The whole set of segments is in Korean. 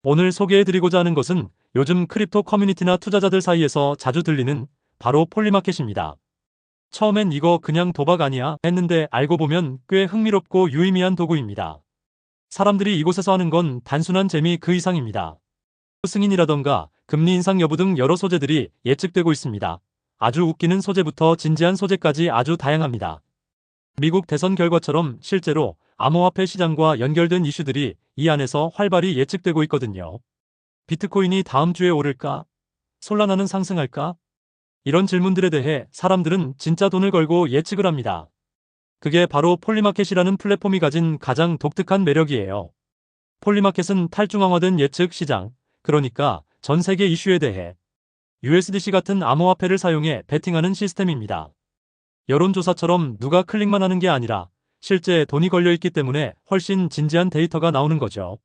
오늘 소개해드리고자 하는 것은 요즘 크립토 커뮤니티나 투자자들 사이에서 자주 들리는 바로 폴리마켓입니다. 처음엔 이거 그냥 도박 아니야 했는데 알고 보면 꽤 흥미롭고 유의미한 도구입니다. 사람들이 이곳에서 하는 건 단순한 재미 그 이상입니다. 승인이라던가 금리 인상 여부 등 여러 소재들이 예측되고 있습니다. 아주 웃기는 소재부터 진지한 소재까지 아주 다양합니다. 미국 대선 결과처럼 실제로 암호화폐 시장과 연결된 이슈들이 이 안에서 활발히 예측되고 있거든요. 비트코인이 다음 주에 오를까? 솔라나는 상승할까? 이런 질문들에 대해 사람들은 진짜 돈을 걸고 예측을 합니다. 그게 바로 폴리마켓이라는 플랫폼이 가진 가장 독특한 매력이에요. 폴리마켓은 탈중앙화된 예측 시장, 그러니까 전 세계 이슈에 대해 USDC 같은 암호화폐를 사용해 베팅하는 시스템입니다. 여론조사처럼 누가 클릭만 하는 게 아니라 실제 돈이 걸려있기 때문에 훨씬 진지한 데이터가 나오는 거죠.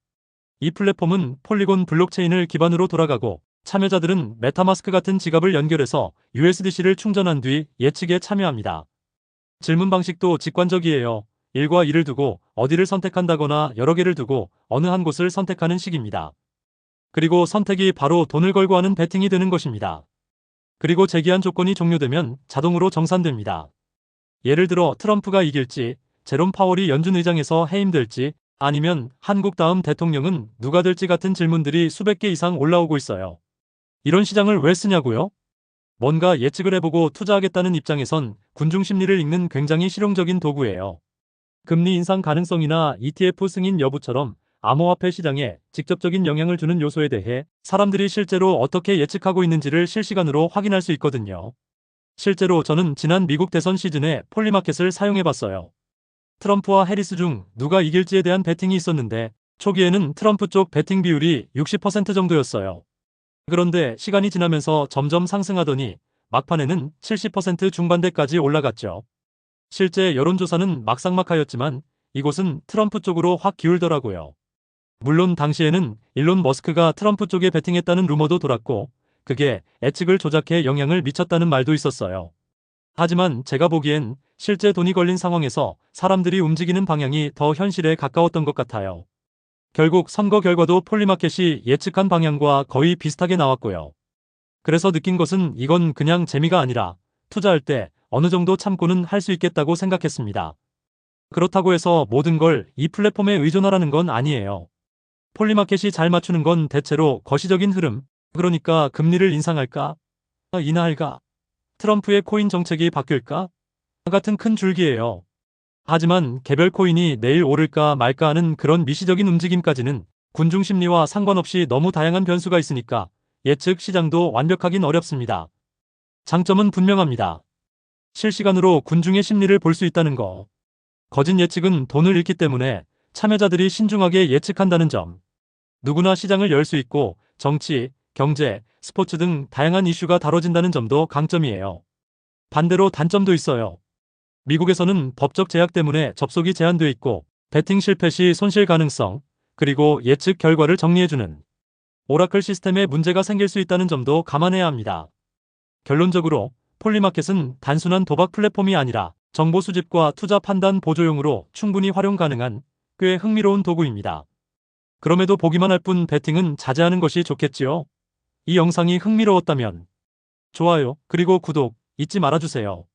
이 플랫폼은 폴리곤 블록체인을 기반으로 돌아가고 참여자들은 메타마스크 같은 지갑을 연결해서 USDC를 충전한 뒤 예측에 참여합니다. 질문 방식도 직관적이에요. 1과 2를 두고 어디를 선택한다거나 여러 개를 두고 어느 한 곳을 선택하는 식입니다. 그리고 선택이 바로 돈을 걸고 하는 베팅이 되는 것입니다. 그리고 제기한 조건이 종료되면 자동으로 정산됩니다. 예를 들어 트럼프가 이길지, 제롬 파월이 연준 의장에서 해임될지, 아니면 한국 다음 대통령은 누가 될지 같은 질문들이 수백 개 이상 올라오고 있어요. 이런 시장을 왜 쓰냐고요? 뭔가 예측을 해보고 투자하겠다는 입장에선 군중 심리를 읽는 굉장히 실용적인 도구예요. 금리 인상 가능성이나 ETF 승인 여부처럼 암호화폐 시장에 직접적인 영향을 주는 요소에 대해 사람들이 실제로 어떻게 예측하고 있는지를 실시간으로 확인할 수 있거든요. 실제로 저는 지난 미국 대선 시즌에 폴리마켓을 사용해봤어요. 트럼프와 해리스 중 누가 이길지에 대한 베팅이 있었는데 초기에는 트럼프 쪽 베팅 비율이 60% 정도였어요. 그런데 시간이 지나면서 점점 상승하더니 막판에는 70% 중반대까지 올라갔죠. 실제 여론조사는 막상막하였지만 이곳은 트럼프 쪽으로 확 기울더라고요. 물론 당시에는 일론 머스크가 트럼프 쪽에 베팅했다는 루머도 돌았고 그게 예측을 조작해 영향을 미쳤다는 말도 있었어요. 하지만 제가 보기엔 실제 돈이 걸린 상황에서 사람들이 움직이는 방향이 더 현실에 가까웠던 것 같아요. 결국 선거 결과도 폴리마켓이 예측한 방향과 거의 비슷하게 나왔고요. 그래서 느낀 것은 이건 그냥 재미가 아니라 투자할 때 어느 정도 참고는 할 수 있겠다고 생각했습니다. 그렇다고 해서 모든 걸 이 플랫폼에 의존하라는 건 아니에요. 폴리마켓이 잘 맞추는 건 대체로 거시적인 흐름, 그러니까 금리를 인상할까? 인하할까? 트럼프의 코인 정책이 바뀔까? 같은 큰 줄기예요. 하지만 개별 코인이 내일 오를까 말까 하는 그런 미시적인 움직임까지는 군중 심리와 상관없이 너무 다양한 변수가 있으니까 예측 시장도 완벽하긴 어렵습니다. 장점은 분명합니다. 실시간으로 군중의 심리를 볼 수 있다는 거. 거짓 예측은 돈을 잃기 때문에 참여자들이 신중하게 예측한다는 점. 누구나 시장을 열 수 있고 정치, 경제, 스포츠 등 다양한 이슈가 다뤄진다는 점도 강점이에요. 반대로 단점도 있어요. 미국에서는 법적 제약 때문에 접속이 제한돼 있고 베팅 실패 시 손실 가능성, 그리고 예측 결과를 정리해주는 오라클 시스템에 문제가 생길 수 있다는 점도 감안해야 합니다. 결론적으로 폴리마켓은 단순한 도박 플랫폼이 아니라 정보 수집과 투자 판단 보조용으로 충분히 활용 가능한 꽤 흥미로운 도구입니다. 그럼에도 보기만 할 뿐 베팅은 자제하는 것이 좋겠지요? 이 영상이 흥미로웠다면 좋아요, 그리고 구독 잊지 말아주세요.